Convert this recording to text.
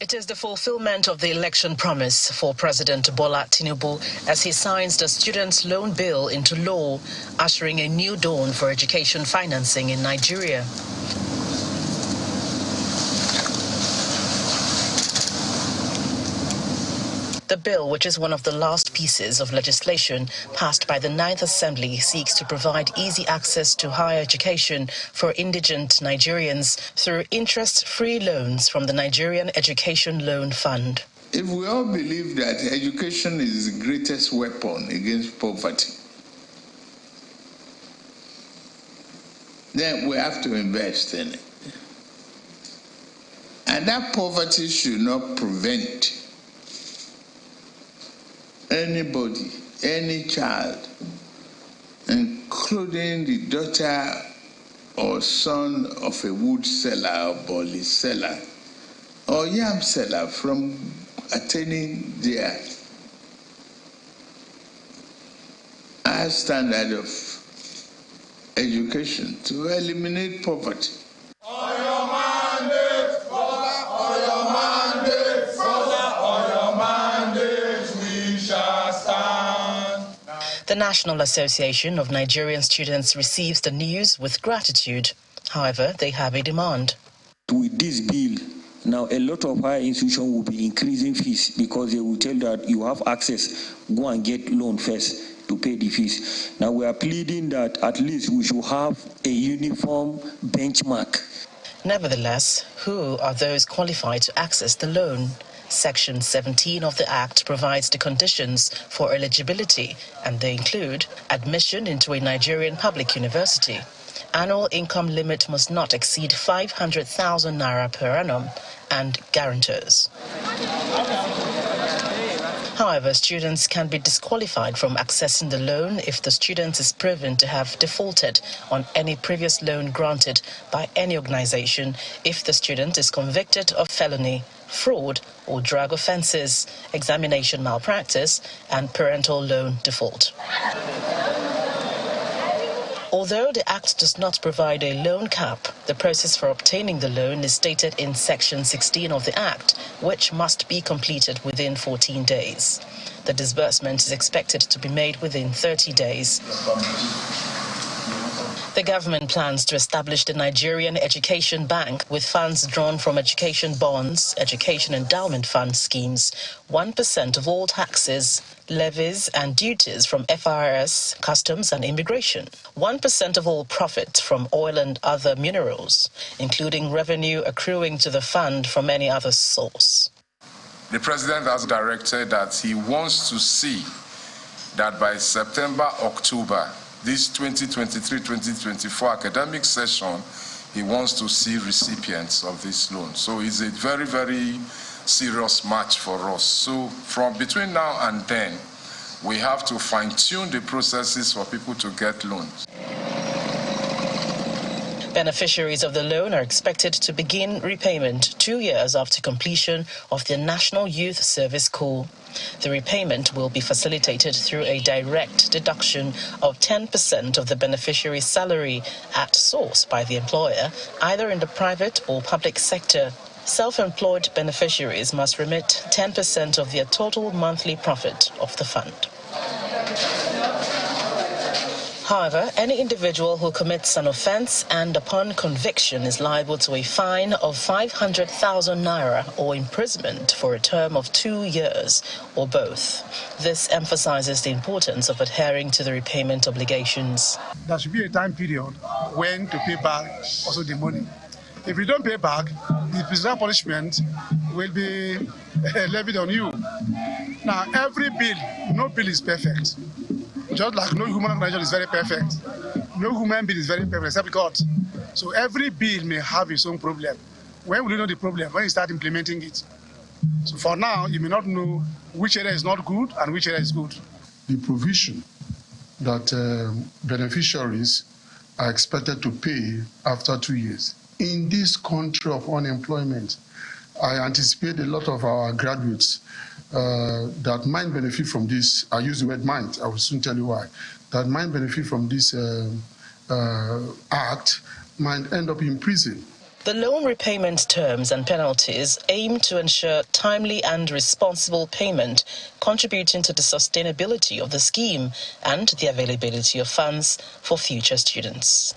It is the fulfillment of the election promise for President Bola Tinubu as he signs the Students' Loan Bill into law, ushering a new dawn for education financing in Nigeria. The bill, which is one of the last pieces of legislation passed by the 9th Assembly, seeks to provide easy access to higher education for indigent Nigerians through interest-free loans from the Nigerian Education Loan Fund. If we all believe that education is the greatest weapon against poverty, then we have to invest in it. And that poverty should not prevent anybody, any child, including the daughter or son of a wood seller or bolly seller or yam seller from attaining their high standard of education to eliminate poverty. The National Association of Nigerian Students receives the news with gratitude. However, they have a demand. With this bill, now a lot of higher institutions will be increasing fees because they will tell that you have access, go and get loan first to pay the fees. Now we are pleading that at least we should have a uniform benchmark. Nevertheless, who are those qualified to access the loan? Section 17 of the Act provides the conditions for eligibility, and they include admission into a Nigerian public university. Annual income limit must not exceed 500,000 naira per annum, and guarantors. However, students can be disqualified from accessing the loan if the student is proven to have defaulted on any previous loan granted by any organization, if the student is convicted of felony, fraud or drug offenses, examination malpractice, and parental loan default. Although the Act does not provide a loan cap, the process for obtaining the loan is stated in Section 16 of the Act, which must be completed within 14 days. The disbursement is expected to be made within 30 days. The government plans to establish the Nigerian Education Bank with funds drawn from education bonds, education endowment fund schemes, 1% of all taxes, levies and duties from FRS, customs and immigration, 1% of all profit from oil and other minerals, including revenue accruing to the fund from any other source. The president has directed that he wants to see that by September, October, this 2023-2024 academic session, he wants to see recipients of this loan. So it's a very, very serious match for us. So from between now and then, we have to fine-tune the processes for people to get loans. Beneficiaries of the loan are expected to begin repayment 2 years after completion of the National Youth Service Corps. The repayment will be facilitated through a direct deduction of 10% of the beneficiary's salary at source by the employer, either in the private or public sector. Self-employed beneficiaries must remit 10% of their total monthly profit of the fund. However, any individual who commits an offence and upon conviction is liable to a fine of 500,000 naira or imprisonment for a term of 2 years or both. This emphasizes the importance of adhering to the repayment obligations. There should be a time period when to pay back also the money. If you don't pay back, the physical punishment will be levied on you. Now, every bill, no bill is perfect. Just like no human organization is very perfect. No human being is very perfect except God. So every bill may have its own problem. When will you know the problem? When you start implementing it. So for now, you may not know which area is not good and which area is good. The provision that beneficiaries are expected to pay after 2 years. In this country of unemployment, I anticipate a lot of our graduates that might benefit from this. I use the word might, I will soon tell you why. That might benefit from this act might end up in prison. The loan repayment terms and penalties aim to ensure timely and responsible payment, contributing to the sustainability of the scheme and the availability of funds for future students.